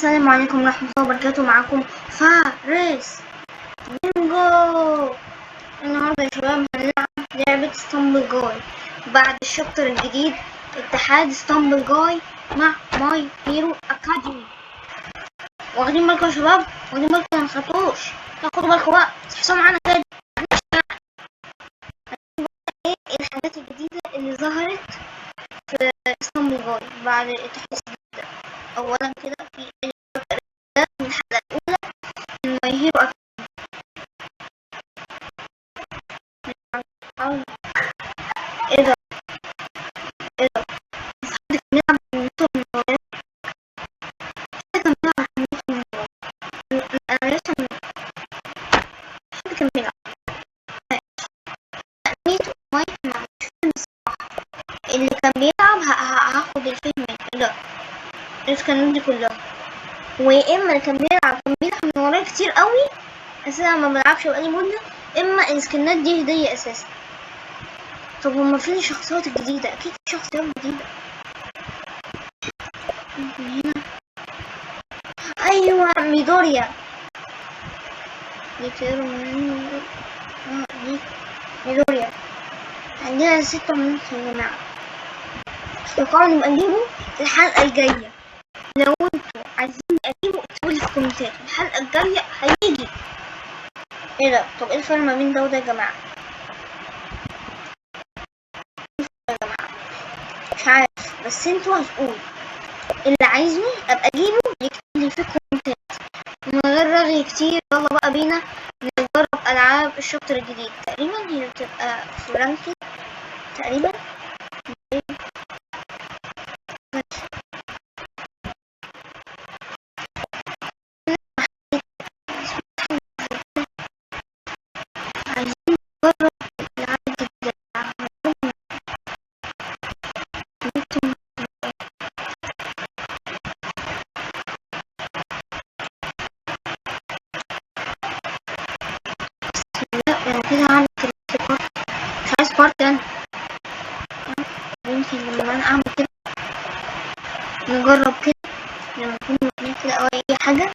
السلام عليكم ورحمة الله وبركاته. معكم فارس بينجو. النهاردة يا شباب هنلعب لعبة اسطنبول جاي بعد الشابتر الجديد اتحاد اسطنبول جاي مع ماي هيرو اكاديمي. واخدين بالكم يا شباب؟ واخدين بالكم؟ متخطوش، تاخدوا بالكم بقى، تحسوا معانا كده ايه الحاجات الجديدة اللي ظهرت في اسطنبول جاي بعد الاتحاد الجديد. اولا كده في من الحلقة الأولى من ماي هيرو اكاديمي. ايه ده ايه ده حد كان بيلعب بالنسبة للموبايل؟ حد كان بيلعب بالنسبة للموبايل؟ انا لسه حد كان بيلعب ميتو مايك مش فاهم الصراحة. اللي كان بيلعب هاخد الفهم منه. لا الاسكانات دي كلها، ويا اما اللي كان بيلعب من ورايا كتير قوي اساسا ما بلعبش بقالي مدة، اما الاسكنات دي هدية اساسا. طب هما فين الشخصيات الجديدة؟ اكيد في شخصيات جديدة هنا. ايوه ميدوريا دي كتير من دي ميدوريا. عندنا 6 ونص يا جماعة. اتوقعوا نبقى نجيبه الحلقة الجاية. لو انتوا عايزين اجيبه اكتبولي في الكومنتات، الحلقة الجاية هيجي. ايه ده؟ طب ايه الفرق ما بين ده وده يا جماعة؟ مش عارف، بس انتوا هتقولوا. اللي عايزني ابقى اجيبه يكتبلي في الكومنتات من غير رغي كتير. يلا بقى بينا نجرب العاب الشابتر الجديد. تقريبا هي بتبقى فرانكي تقريبا. عايزين نجرب العاب جديدة. لا انا كده هعمل كده، مش عايز بارت انا. يمكن لما انا اعمل كده نجرب كده لما نكون مبنيين كده او اي حاجة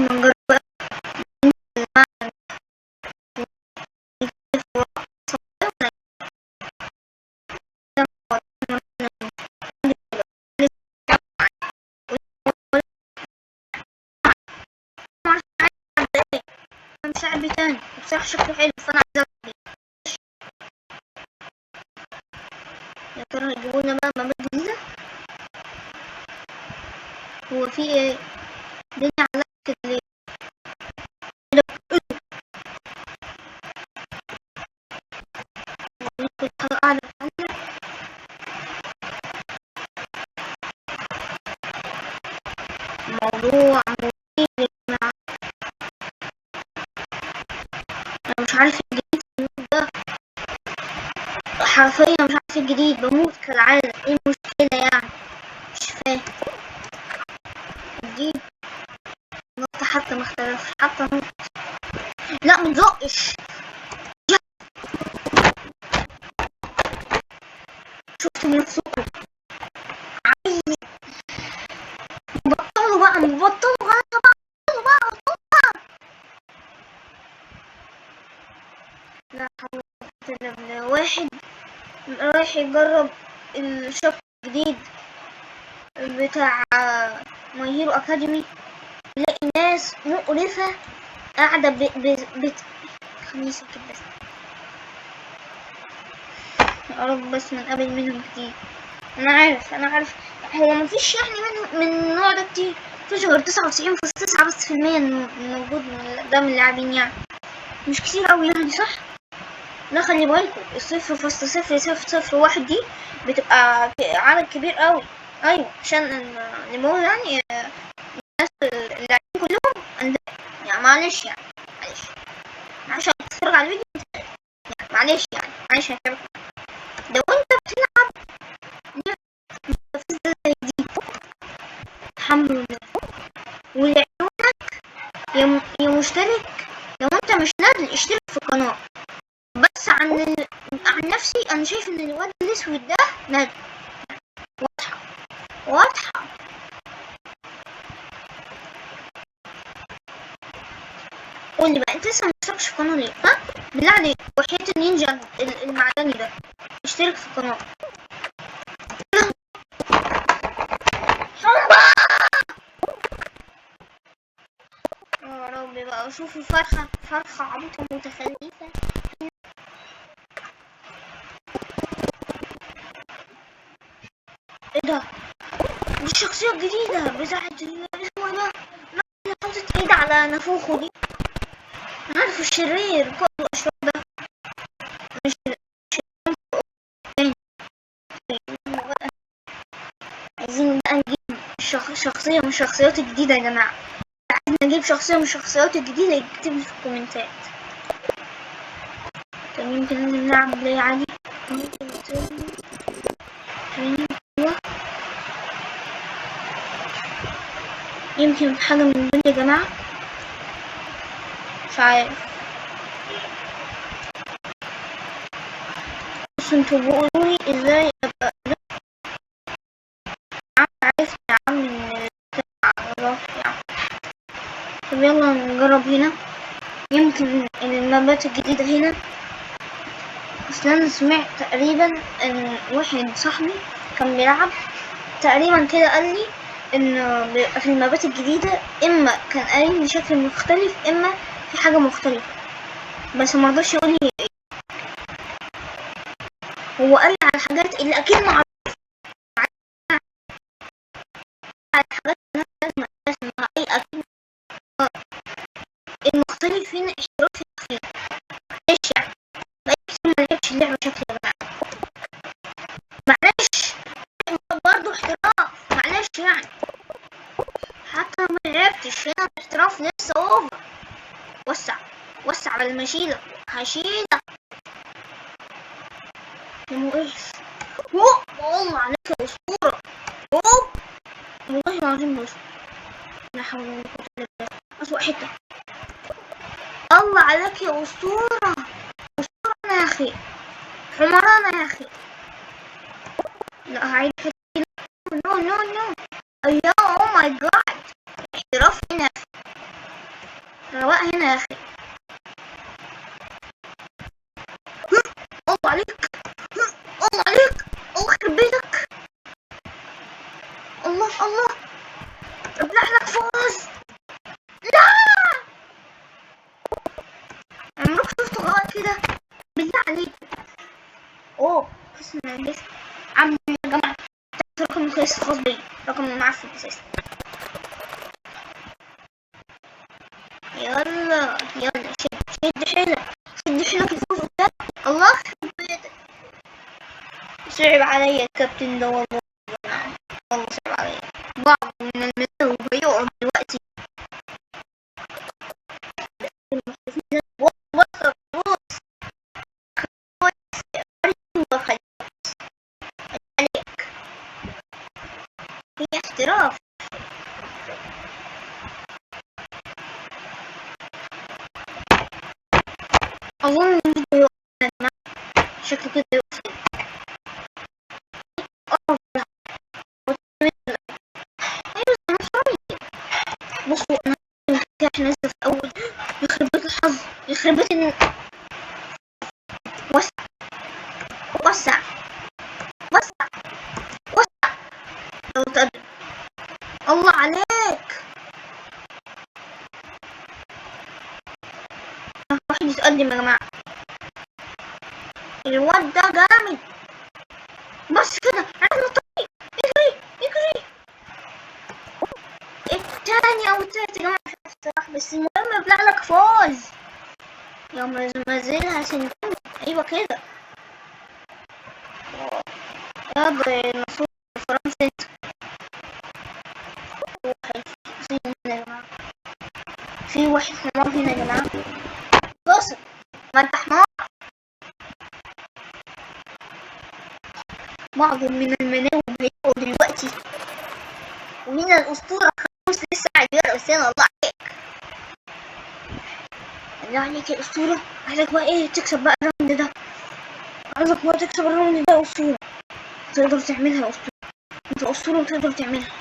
نجرب بقى. مش لعبة تاني بصراحة شكله حلو، فانا عايزة ألعب. يا ترى هيجيبولنا بقى مبات جديدة؟ هو في ايه؟ الدنيا علقت كده ليه؟ كنت قاعدة موضوع مثير يا جماعة. أنا مش عارف الجديد ده، حرفيا مش عارف الجديد، بموت كالعادة. ايه المشكلة يعني؟ مش فاهم. الجديد نقطة حتى ما اختلفش، حتى نقطة. لا متزقش. شفتوا نفسكم؟ عايز بطلوا بقى، بطلوا بقى، بطلوا بقى، بطلوا بقى. لا حول ولا قوة إلا بالله. واحد رايح يجرب الشابتر الجديد بتاع ماي هيرو اكاديمي، يلاقي ناس مقرفة قاعدة خميسة كده بس. يا رب بس من قبل منهم كتير. انا عارف هو مفيش يعني من النوع ده كتير. مفيش غير 99.9 بس في المية موجود ده من اللاعبين، يعني مش كتير اوي يعني، صح؟ لا خلي بالكوا 0.00001 دي بتبقى عدد كبير اوي. ايوه عشان النمو يعني الناس اللاعبين كلهم يعني معلش عشان تتفرج على الفيديو يعني معلش يا شباب. لو انت بتلعب مستفزة زي دي الحمد لله، ولعيونك يا مشترك. لو انت مش نازل اشترك في القناة. بس عن نفسي انا شايف ان الواد الاسود ده نادل واضحة. واضحة. قولي بقى انت لسه مشتركش في القناة ليه؟ ها؟ بالله عليك وحياة النينجا المعدني ده اشترك في القناة. يا ربي بقى شوفوا فرخة عبيطة متخلفة. ايه ده؟ دي الشخصية الجديدة بتاعت اسمه ايه ده؟ اللي حاطط ايد على نافوخه دي. انا عارف الشرير كل الاشرار ده. مش تاني. عايزين بقى نجيب شخصية من الشخصيات الجديدة يا جماعة. عايزين نجيب شخصية من الشخصيات الجديدة يكتب لي في الكومنتات. طب يمكن نلعب بلاي عادي. يمكن حاجة من دول يا جماعة. مش عارف. بس انتوا بيقولولي ازاي ابقى ده. عارف يا عم ان الله يعني. طب يلا نجرب هنا. يمكن المابات الجديدة هنا. اصل انا سمعت تقريبا ان واحد صاحبي كان بيلعب تقريبا كده قال لي ان في المابات الجديدة اما كان قايل لي شكل مختلف اما في حاجة مختلفة، بس مرضاش يقول لي. هو قال لي على الحاجات اللي اكيد معروفة، على الحاجات اللي لازم اسمها اي اكيد. المختلف هنا اشتراك في التخفيض. ايش يعني؟ بقيت كتير ما لعبتش اللعبة بشكل جماعي. معلش برضه احتراف، معلش يعني. حتى ما لعبتش هنا الاحتراف لسه اوفر. وسع على المشيلة هشيلك. يا مقرف. والله عليك يا اسطورة. أوه. والله العظيم بص. لا حول ولا قوة الا بالله. اسوأ حتة. الله عليك يا اسطورة. اسطورة يا اخي. حمرانة يا اخي. لا هعيد الحتة دي. نو. ايوه او ماي جاد. احتراف هنا يا اخي. رواق هنا يا اخي. الله عليك. الله عليك. الله يخرب بيتك. الله ابلع لك فوز. لا عمرك شفت غلط كده؟ بالله عليك. اوه قسم الانجليزي. عم يا جماعة رقم القياس الخاص بي، رقم معفن اساسا. يلا شد حيلك الفوز قدام. الله يخرب بيتك. صعب عليا الكابتن ده والله يا جماعة. والله صعب عليا. بعض من المثل وبيقعد دلوقتي. في احتراف. اظن الفيديو شكله كده يقفل. بصوا انا كاش نازل في اول. يخرب بيت الحظ. يخرب بيت وسع. لو تقدم. الله عليك. واحد يتقدم يا جماعة. الواد ده جامد. بس كده عرفنا الطريق. اجري. التاني او التالت يا جماعة مش عارف الصراحة، بس المهم يبلع لك فوز. يا مازلها سنتين. ايوه كده. يلا المفروض فرنسا في واحد حمار هنا يا جماعة. قاصد ما انت حمار. بعض من المناوب هيقعوا دلوقتي. وهنا الأسطورة خموس لسه قاعد يرقص. الله عليك. الله عليك يا أسطورة. عايزك بقى ايه تكسب بقى الراوند ده. عايزك بقى تكسب الراوند ده يا أسطورة. تقدر تعملها يا أسطورة. انت اسطورة وتقدر تعملها،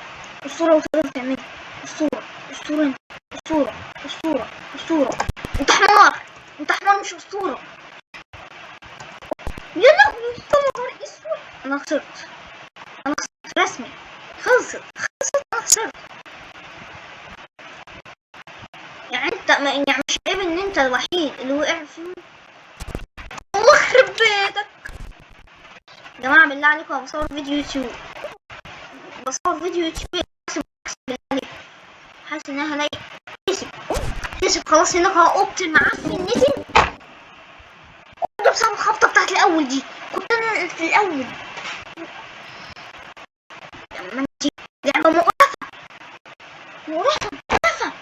اسطورة وتقدر تعملها، اسطورة، اسطورة انت، اسطورة، اسطورة، اسطورة. انت حمار، انت حمار مش اسطورة. يا لهوي طلع طريق اسود. انا خسرت، انا خسرت رسمي، خلصت، انا خسرت. يعني انت يعني مش عيب ان انت الوحيد اللي وقع فيه؟ الله يخرب بيتك. يا جماعة بالله عليكم انا بصور فيديو يوتيوب، بصور فيديو يوتيوب. اقسم بالله عليك حاسس ان انا هلاقي كسب، كسب خلاص. هناك اهو اوضه المعفن نزل ده بسبب الخبطة بتاعت الاول دي. كنت انا في الاول لما دي لعبة مقرفة، مقرفة مقرفة.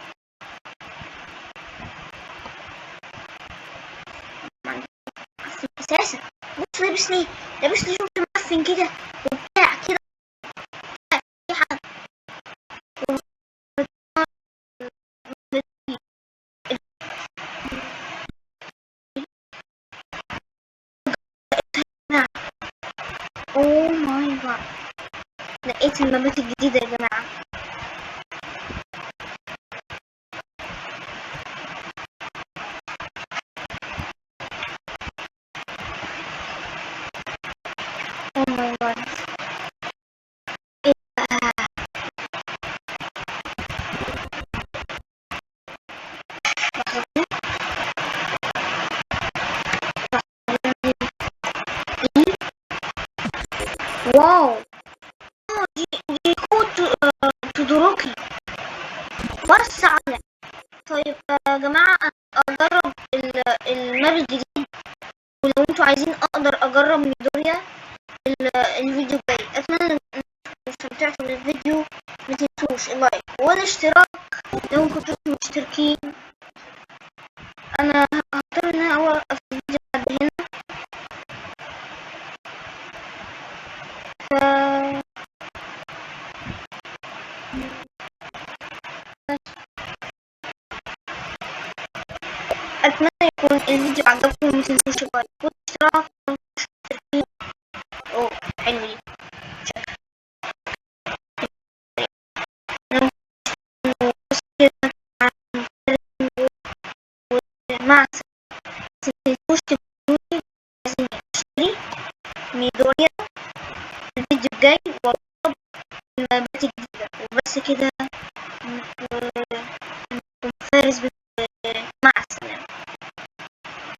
معفن اساسا. بص لابسني، لابسني شورت معفن كده وبتاع كده. في حاجة اوه ماي جاد. لقيت المبات الجديدة يا جماعة. اوه ماي جاد. ايه بقى؟ واو. دي كود تودوروكي. بص على. طيب يا جماعة أنا أجرب الماب الجديد، ولو انتوا عايزين أقدر أجرب ميدوريا الفيديو الجاي. أتمنى إنكم استمتعتوا بالفيديو. متنسوش اللايك والاشتراك لو كنتوا مشتركين. أنا هضطر إن أنا أوقف الفيديو لحد هنا. ف أتمنى يكون الفيديو عجبكم.